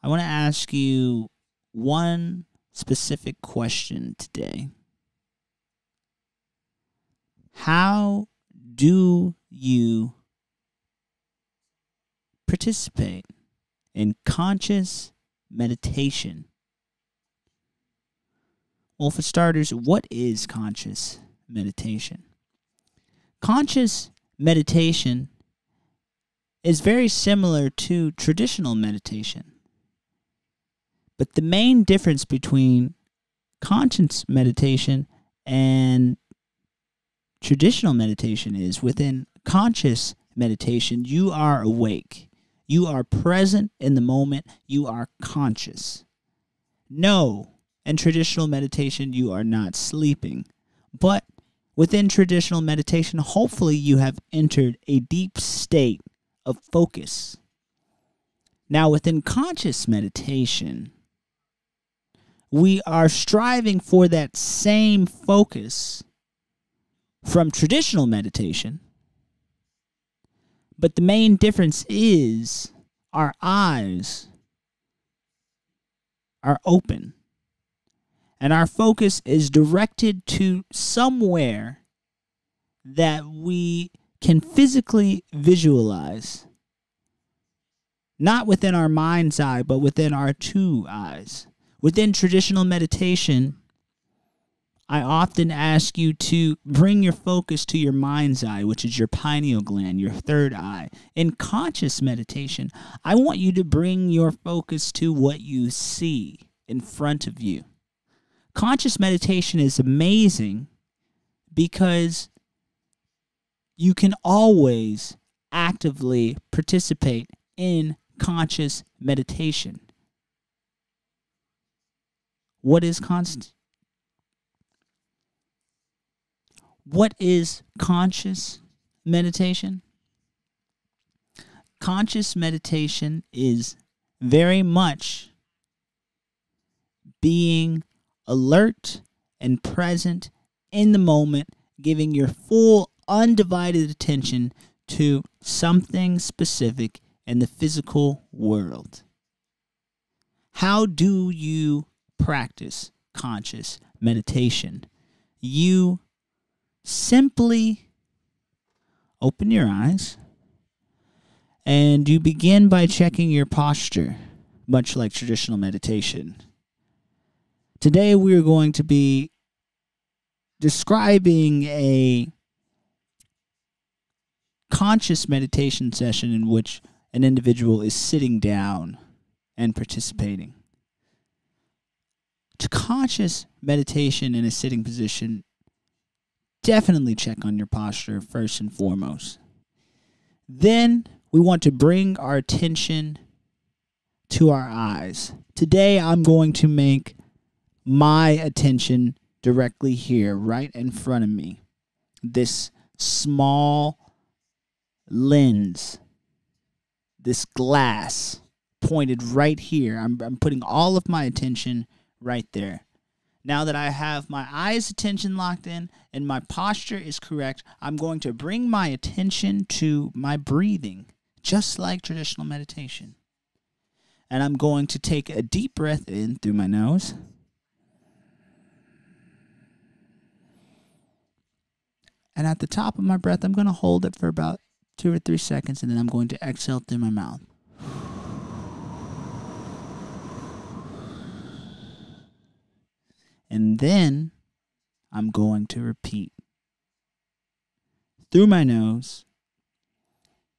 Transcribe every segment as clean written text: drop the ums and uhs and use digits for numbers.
I want to ask you one specific question today. How do you participate in conscious meditation? Well, for starters, what is conscious meditation? Conscious meditation is very similar to traditional meditation. But the main difference between conscious meditation and traditional meditation is within conscious meditation, you are awake. You are present in the moment. You are conscious. No, in traditional meditation, you are not sleeping. But within traditional meditation, hopefully you have entered a deep state of focus. Now, within conscious meditation, we are striving for that same focus from traditional meditation, but the main difference is our eyes are open and our focus is directed to somewhere that we can physically visualize, not within our mind's eye, but within our two eyes. Within traditional meditation, I often ask you to bring your focus to your mind's eye, which is your pineal gland, your third eye. In conscious meditation, I want you to bring your focus to what you see in front of you. Conscious meditation is amazing because you can always actively participate in conscious meditation. What is conscious meditation? Conscious meditation is very much being alert and present in the moment, giving your full undivided attention to something specific in the physical world. How do you practice conscious meditation? You simply open your eyes and you begin by checking your posture, much like traditional meditation. Today we are going to be describing a conscious meditation session in which an individual is sitting down and participating. To conscious meditation in a sitting position, definitely check on your posture first and foremost. Then we want to bring our attention to our eyes. Today I'm going to make my attention directly here, right in front of me. This small lens, this glass pointed right here. I'm putting all of my attention right there. Now that I have my eyes' attention locked in and my posture is correct, I'm going to bring my attention to my breathing, just like traditional meditation. And I'm going to take a deep breath in through my nose. And at the top of my breath, I'm going to hold it for about 2 or 3 seconds, and then I'm going to exhale through my mouth. And then I'm going to repeat. Through my nose,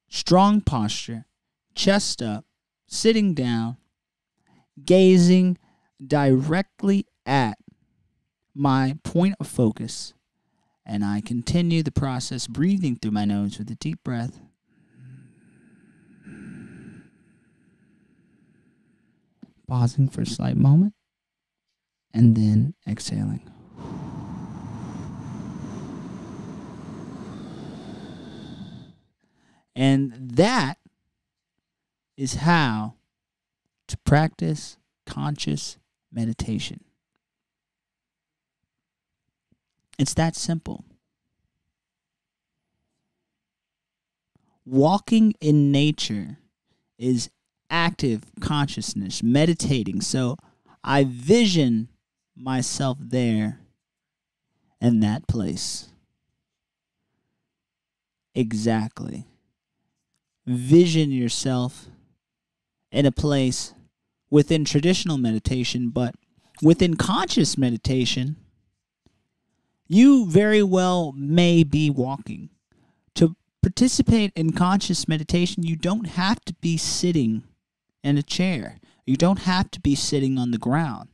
strong posture, chest up, sitting down, gazing directly at my point of focus. And I continue the process, breathing through my nose with a deep breath. Pausing for a slight moment. And then exhaling. And that is how to practice conscious meditation. It's that simple. Walking in nature is active consciousness, meditating. So I vision myself there in that place. Exactly. Vision yourself in a place within traditional meditation, but within conscious meditation, you very well may be walking. To participate in conscious meditation, you don't have to be sitting in a chair. You don't have to be sitting on the ground.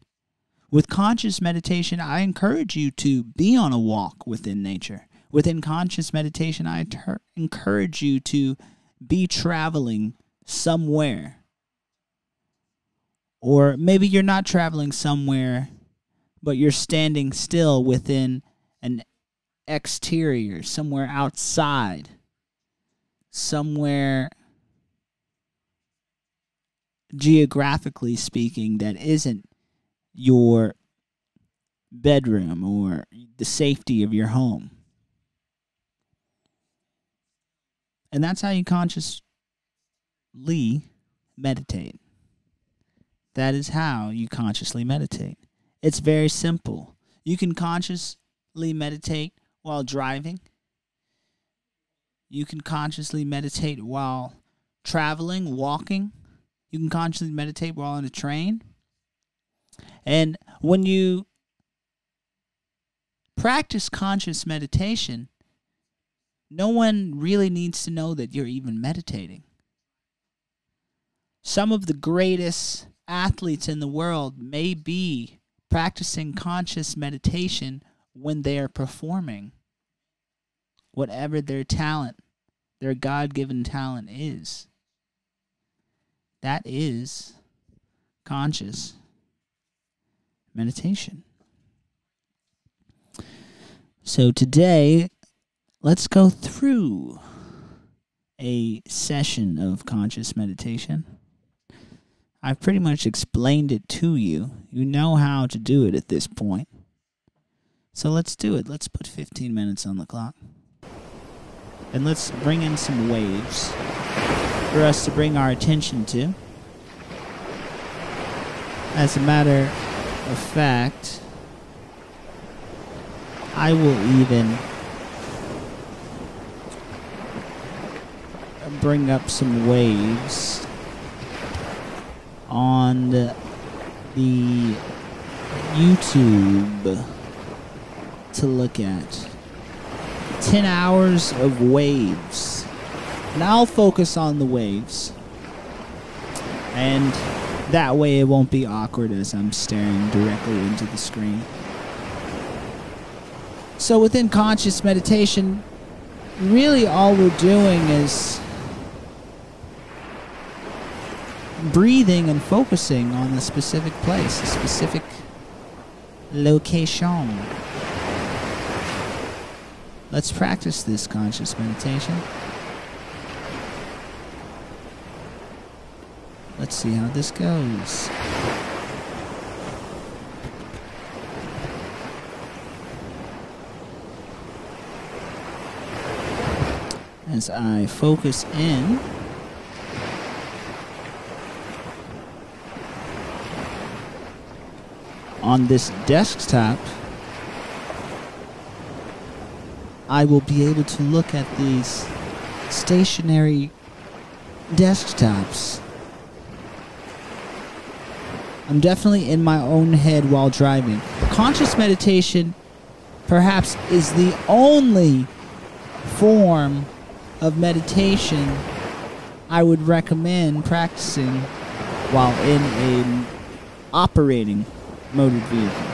With conscious meditation, I encourage you to be on a walk within nature. Within conscious meditation, I encourage you to be traveling somewhere. Or maybe you're not traveling somewhere, but you're standing still within an exterior, somewhere outside, somewhere geographically speaking that isn't your bedroom or the safety of your home. And that's how you consciously meditate. That is how you consciously meditate. It's very simple. You can consciously meditate while driving. You can consciously meditate while traveling, walking. You can consciously meditate while on a train. And when you practice conscious meditation, no one really needs to know that you're even meditating. Some of the greatest athletes in the world may be practicing conscious meditation when they are performing whatever their talent, their God-given talent is. That is conscious meditation. So today, let's go through a session of conscious meditation. I've pretty much explained it to you. You know how to do it at this point. So let's do it. Let's put 15 minutes on the clock. And let's bring in some waves for us to bring our attention to. As a matter of fact, I will even bring up some waves on the YouTube to look at. 10 hours of waves. And I'll focus on the waves. And that way it won't be awkward as I'm staring directly into the screen. So within conscious meditation, really all we're doing is breathing and focusing on a specific place, a specific location. Let's practice this conscious meditation. Let's see how this goes. As I focus in on this desktop, I will be able to look at these stationary desktops. I'm definitely in my own head while driving. Conscious meditation perhaps is the only form of meditation I would recommend practicing while in an operating motor vehicle.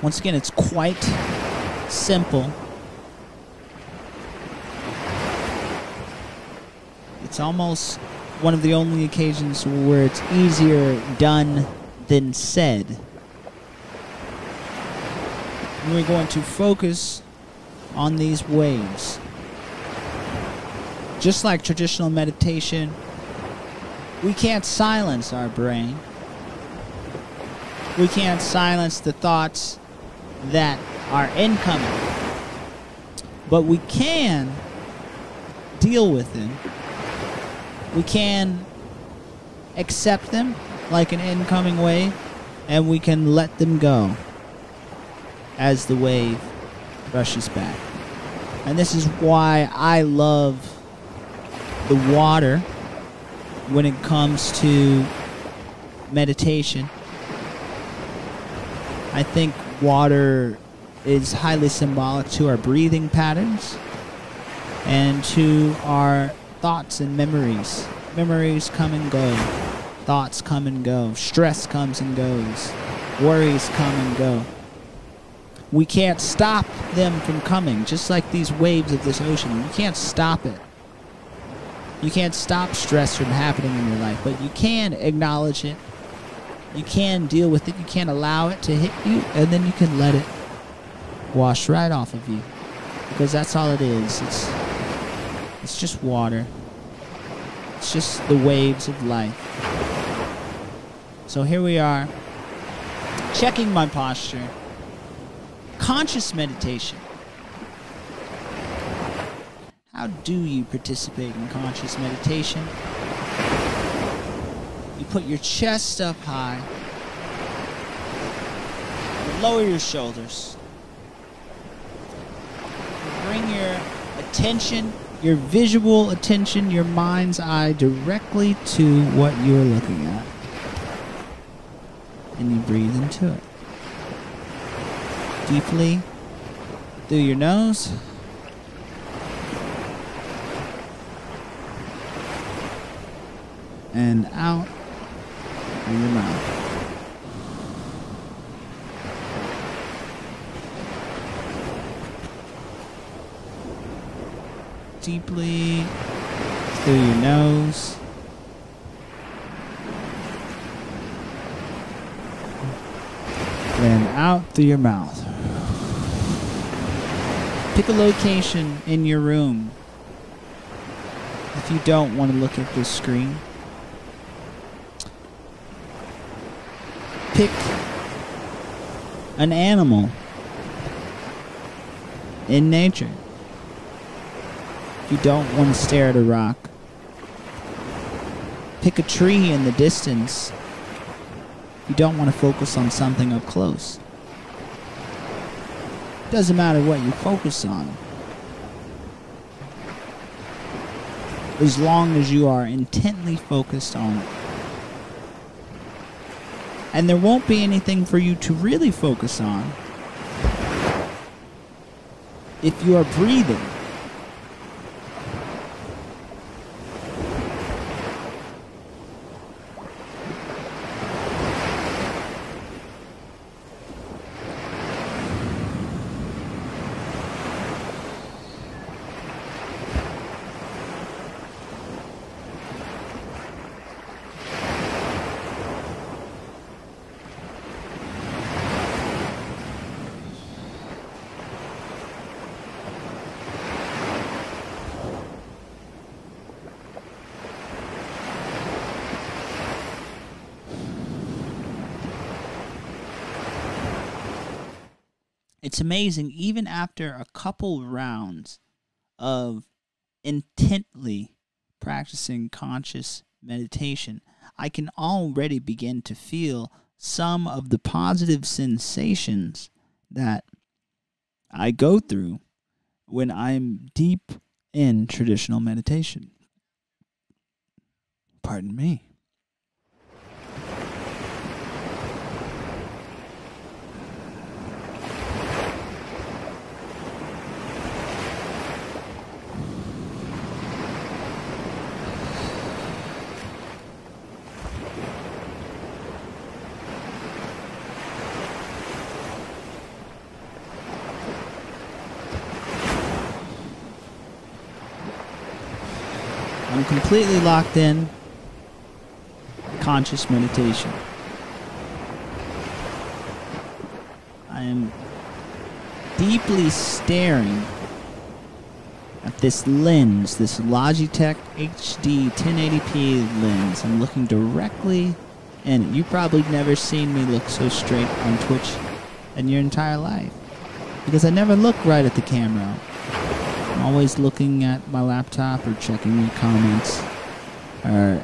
Once again, it's quite simple. It's almost one of the only occasions where it's easier done than said. And we're going to focus on these waves. Just like traditional meditation, we can't silence our brain. We can't silence the thoughts that are incoming. But we can deal with them. We can accept them like an incoming wave, and we can let them go as the wave rushes back. And this is why I love the water when it comes to meditation. I think water is highly symbolic to our breathing patterns and to our thoughts and memories. Memories come and go. Thoughts come and go. Stress comes and goes. Worries come and go. We can't stop them from coming, just like these waves of this ocean. You can't stop it. You can't stop stress from happening in your life, but you can acknowledge it. You can deal with it. You can allow it to hit you, and then you can let it wash right off of you. Because that's all it is. It's just water. It's just the waves of life. So here we are, checking my posture. Conscious meditation. How do you participate in conscious meditation? You put your chest up high. You lower your shoulders. You bring your attention, your visual attention, your mind's eye directly to what you're looking at. And you breathe into it. Deeply through your nose. And out through your mouth. Deeply through your nose. And out through your mouth. Pick a location in your room if you don't want to look at this screen. Pick an animal in nature if you don't want to stare at a rock. Pick a tree in the distance if you don't want to focus on something up close. Doesn't matter what you focus on, as long as you are intently focused on it. And there won't be anything for you to really focus on if you are breathing. It's amazing, even after a couple rounds of intently practicing conscious meditation, I can already begin to feel some of the positive sensations that I go through when I'm deep in traditional meditation. Pardon me. I'm completely locked in conscious meditation. I am deeply staring at this lens, this Logitech HD 1080p lens. I'm looking directly in it. You've probably never seen me look so straight on Twitch in your entire life, because I never look right at the camera. I'm always looking at my laptop or checking the comments or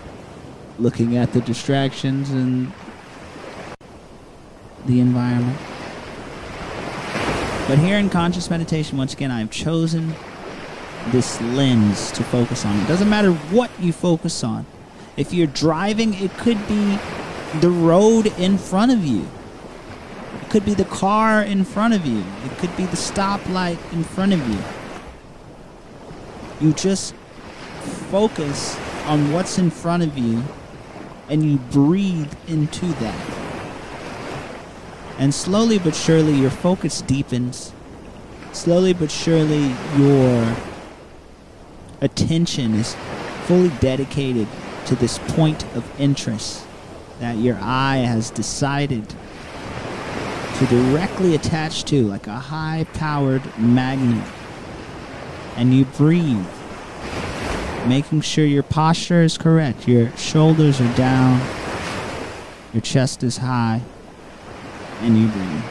looking at the distractions and the environment. But here in conscious meditation, once again, I've chosen this lens to focus on. It doesn't matter what you focus on. If you're driving, it could be the road in front of you. It could be the car in front of you. It could be the stoplight in front of you. You just focus on what's in front of you and you breathe into that. And slowly but surely your focus deepens. Slowly but surely your attention is fully dedicated to this point of interest that your eye has decided to directly attach to, like a high-powered magnet. And you breathe, making sure your posture is correct. Your shoulders are down, your chest is high, and you breathe.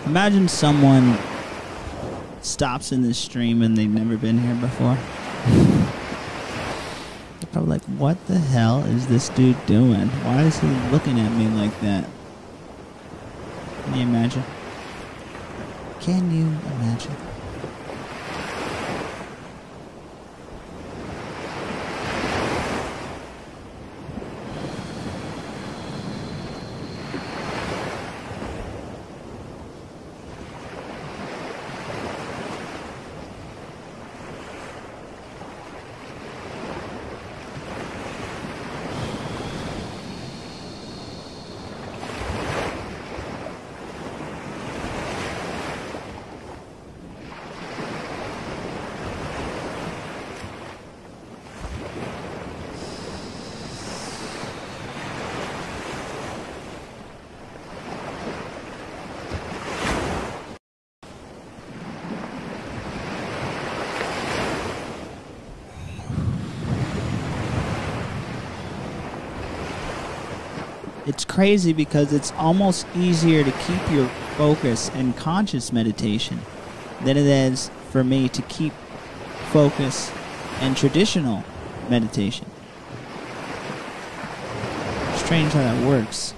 Imagine someone stops in this stream and they've never been here before. They're probably like, what the hell is this dude doing? Why is he looking at me like that? Can you imagine? Can you imagine? It's crazy because it's almost easier to keep your focus in conscious meditation than it is for me to keep focus in traditional meditation. Strange how that works.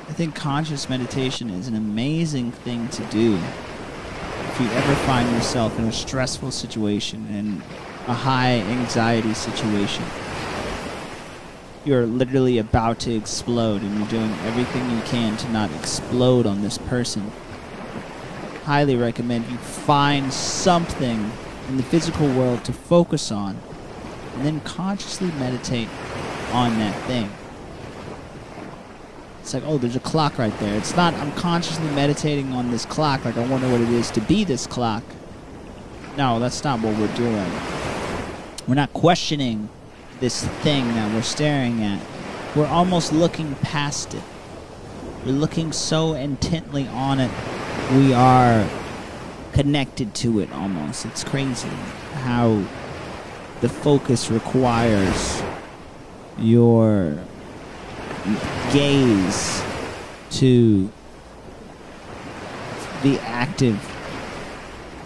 I think conscious meditation is an amazing thing to do if you ever find yourself in a stressful situation, in a high anxiety situation. You're literally about to explode and you're doing everything you can to not explode on this person. Highly recommend you find something in the physical world to focus on and then consciously meditate on that thing. It's like, oh, there's a clock right there. It's not, I'm consciously meditating on this clock, like I wonder what it is to be this clock. No, that's not what we're doing. We're not questioning this thing that we're staring at. We're almost looking past it. We're looking so intently on it, we are connected to it almost. It's crazy how the focus requires your gaze to be active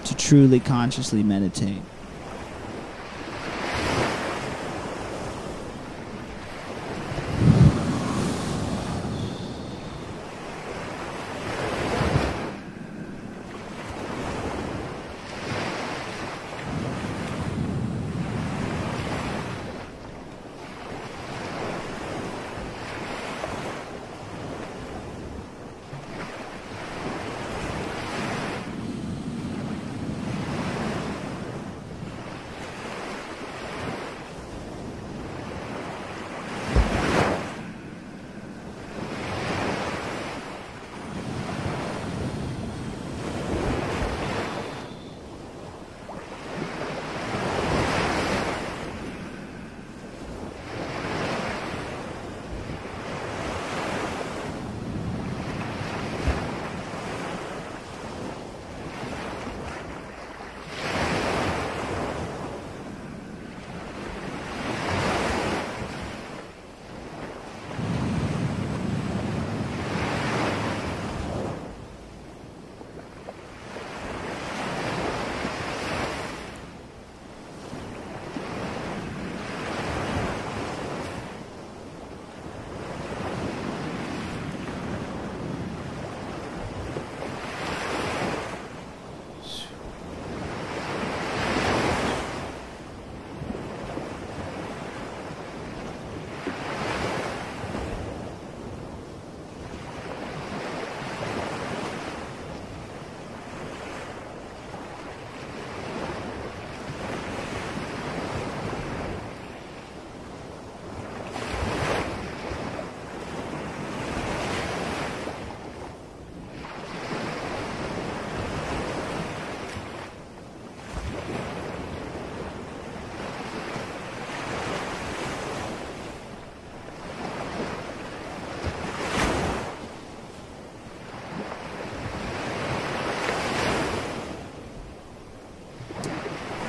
to truly consciously meditate.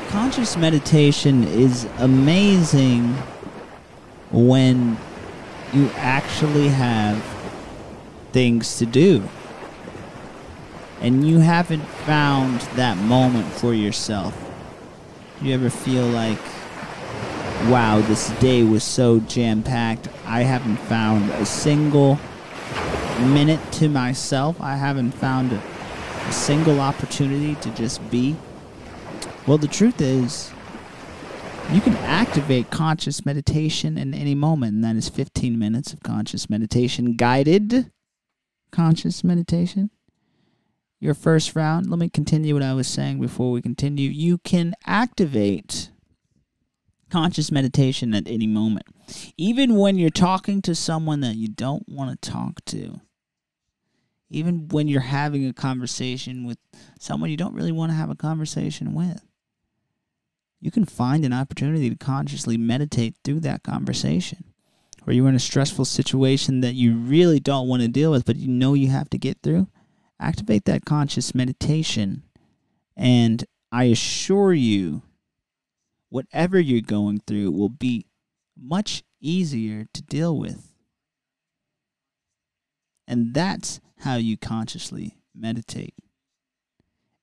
Conscious meditation is amazing when you actually have things to do and you haven't found that moment for yourself. You ever feel like, wow, this day was so jam-packed, I haven't found a single minute to myself, I haven't found a single opportunity to just be? Well, the truth is, you can activate conscious meditation in any moment, and that is 15 minutes of conscious meditation, guided conscious meditation. Your first round, let me continue what I was saying before we continue. You can activate conscious meditation at any moment, even when you're talking to someone that you don't want to talk to. Even when you're having a conversation with someone you don't really want to have a conversation with. You can find an opportunity to consciously meditate through that conversation. Or you're in a stressful situation that you really don't want to deal with, but you know you have to get through. Activate that conscious meditation, and I assure you, whatever you're going through will be much easier to deal with. And that's how you consciously meditate.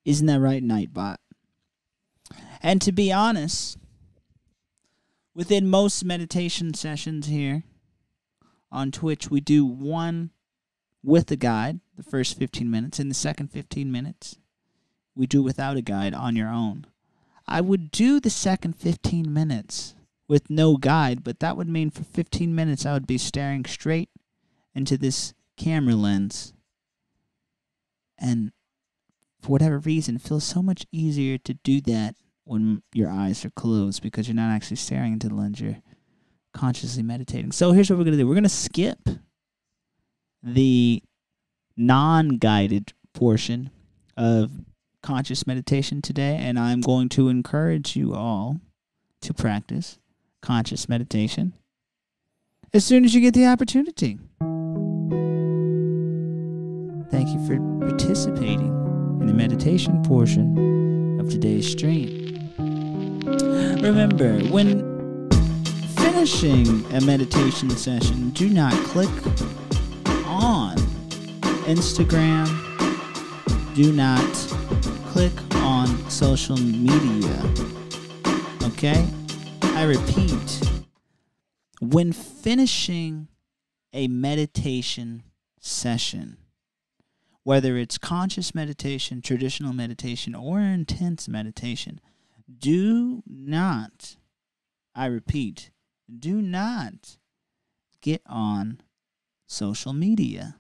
Isn't that right, Nightbot? And to be honest, within most meditation sessions here on Twitch, we do one with a guide, the first 15 minutes. In the second 15 minutes, we do without a guide on your own. I would do the second 15 minutes with no guide, but that would mean for 15 minutes I would be staring straight into this camera lens. And for whatever reason, it feels so much easier to do that when your eyes are closed because you're not actually staring into the lens, you're consciously meditating. So here's what we're going to do. We're going to skip the non-guided portion of conscious meditation today, and I'm going to encourage you all to practice conscious meditation as soon as you get the opportunity. Thank you for participating in the meditation portion of today's stream. Remember, when finishing a meditation session, do not click on Instagram. do not click on social media. Okay? I repeat, when finishing a meditation session, whether it's conscious meditation, traditional meditation, or intense meditation, do not, I repeat, do not get on social media.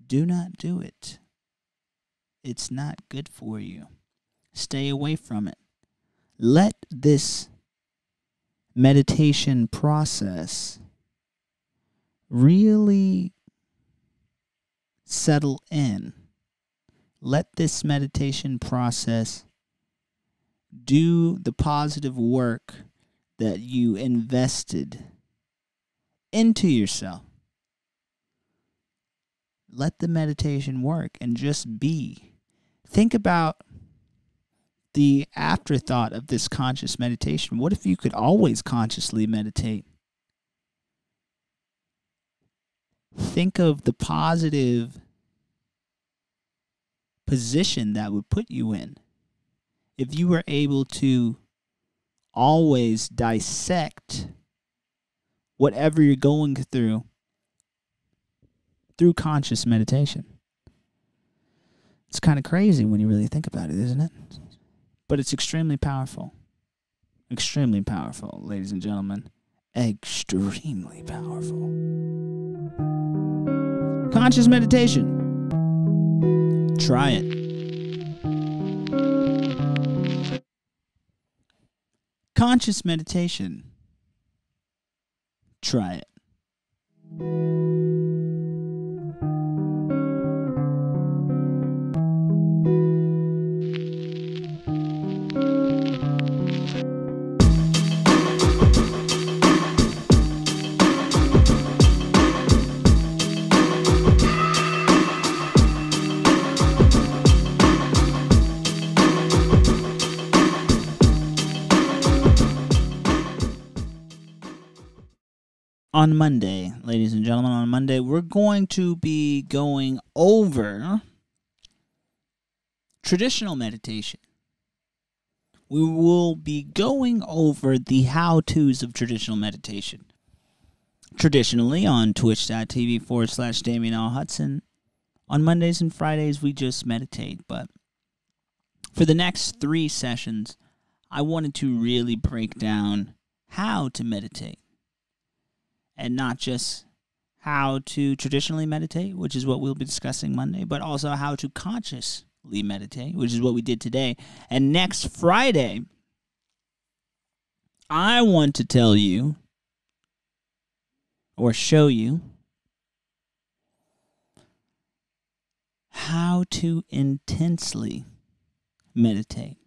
Do not do it. It's not good for you. Stay away from it. Let this meditation process really settle in. Let this meditation process do the positive work that you invested into yourself. Let the meditation work and just be. Think about the afterthought of this conscious meditation. What if you could always consciously meditate? Think of the positive position that would put you in if you were able to always dissect whatever you're going through conscious meditation. It's kind of crazy when you really think about it, isn't it? But it's extremely powerful. Extremely powerful, ladies and gentlemen. Extremely powerful. Conscious meditation. Try it. Conscious meditation. Try it. On Monday, ladies and gentlemen, on Monday, we're going to be going over traditional meditation. We will be going over the how-tos of traditional meditation. Traditionally, on twitch.tv/Damian Hudson, on Mondays and Fridays, we just meditate. But for the next 3 sessions, I wanted to really break down how to meditate. And not just how to traditionally meditate, which is what we'll be discussing Monday, but also how to consciously meditate, which is what we did today. And next Friday, I want to tell you or show you how to intensely meditate,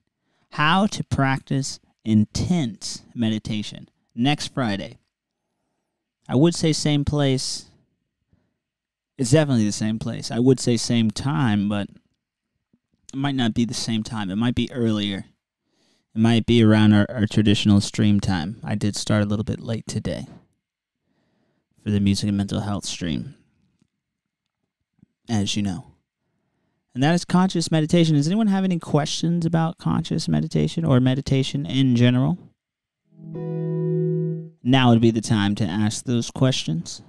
how to practice intense meditation. Next Friday. I would say same place. It's definitely the same place. I would say same time, but it might not be the same time. It might be earlier. It might be around our traditional stream time. I did start a little bit late today for the music and mental health stream, as you know. And that is conscious meditation. Does anyone have any questions about conscious meditation or meditation in general? Now would be the time to ask those questions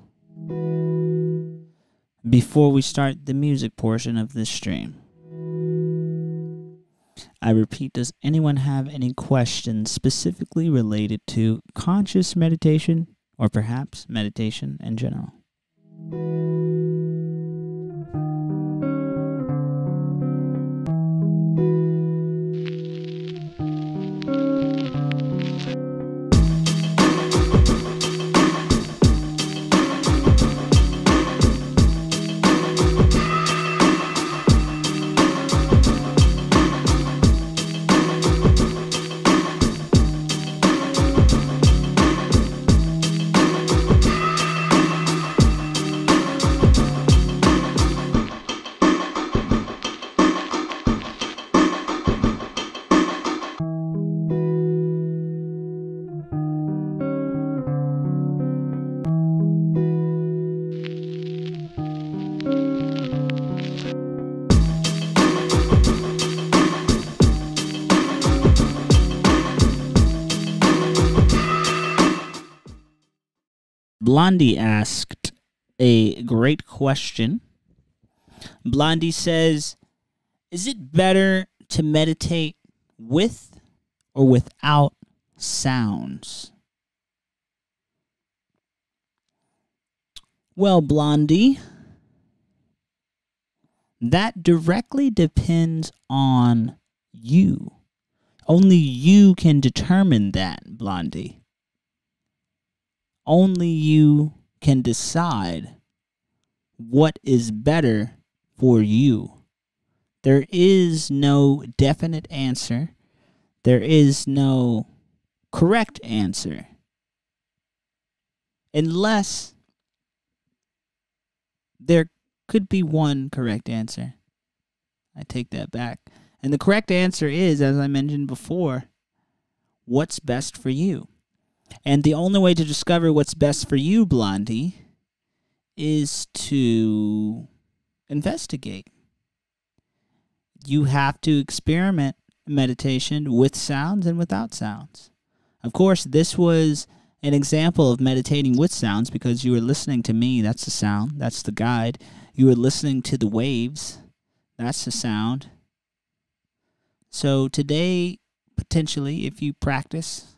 before we start the music portion of this stream. I repeat, does anyone have any questions specifically related to conscious meditation or perhaps meditation in general? Blondie asked a great question. Blondie says, is it better to meditate with or without sounds? Well, Blondie, that directly depends on you. Only you can determine that, Blondie. Only you can decide what is better for you. There is no definite answer. There is no correct answer. Unless there could be one correct answer. I take that back. And the correct answer is, as I mentioned before, what's best for you. And the only way to discover what's best for you, Blondie, is to investigate. You have to experiment meditation with sounds and without sounds. Of course, this was an example of meditating with sounds because you were listening to me. That's the sound. That's the guide. You were listening to the waves. That's the sound. So today, potentially, if you practice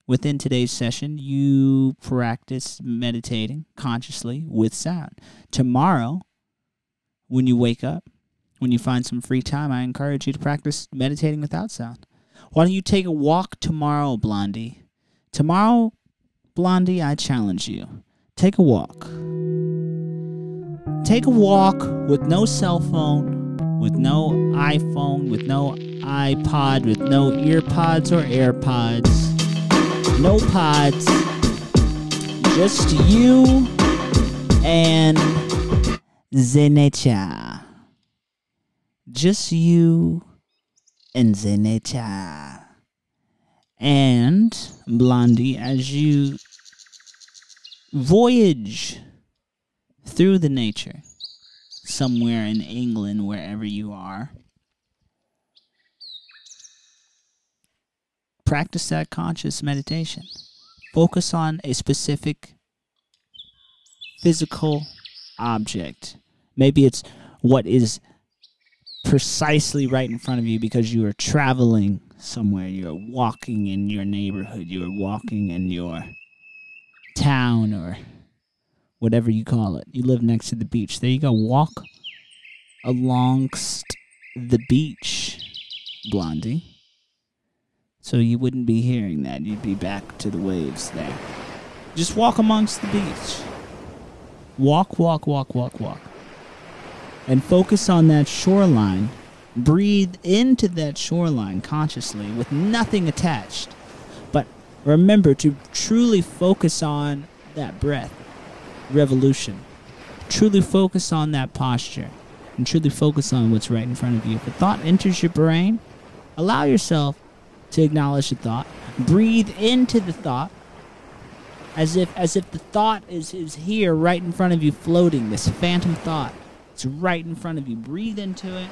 within today's session, you practice meditating consciously with sound. Tomorrow, when you wake up, when you find some free time, I encourage you to practice meditating without sound. Why don't you take a walk tomorrow, Blondie? Tomorrow, Blondie, I challenge you. Take a walk. Take a walk with no cell phone, with no iPhone, with no iPod, with no earpods or AirPods. No pods. Just you and the nature. Just you and the nature. And, Blondie, as you voyage through the nature, somewhere in England, wherever you are, practice that conscious meditation. Focus on a specific physical object. Maybe it's what is precisely right in front of you because you are traveling somewhere. You're walking in your neighborhood. You're walking in your town or whatever you call it. You live next to the beach. There you go. Walk alongst the beach, Blondie. So you wouldn't be hearing that. You'd be back to the waves there. Just walk amongst the beach. Walk, walk, walk, walk, walk. And focus on that shoreline. Breathe into that shoreline consciously with nothing attached. But remember to truly focus on that breath. Revolution. Truly focus on that posture. And truly focus on what's right in front of you. If a thought enters your brain, allow yourself to acknowledge the thought. Breathe into the thought as if the thought is here right in front of you, floating. This phantom thought. It's right in front of you. Breathe into it.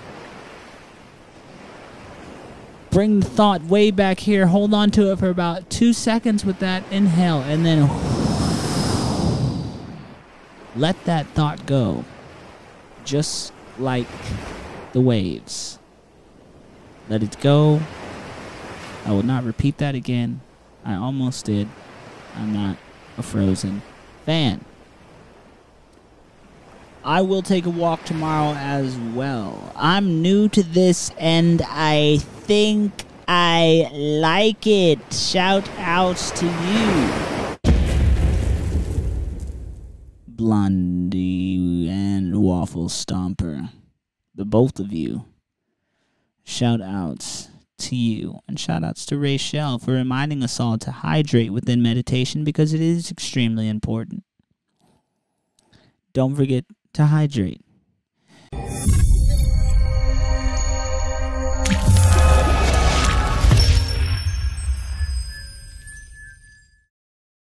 Bring the thought way back here. Hold on to it for about 2 seconds with that inhale, and then let that thought go. Just like the waves. Let it go. I will not repeat that again. I almost did. I'm not a frozen fan. I will take a walk tomorrow as well. I'm new to this and I think I like it. Shout outs to you, Blondie and Waffle Stomper. The both of you. Shout outs to you. And shout outs to Rachel for reminding us all to hydrate within meditation because it is extremely important. Don't forget to hydrate.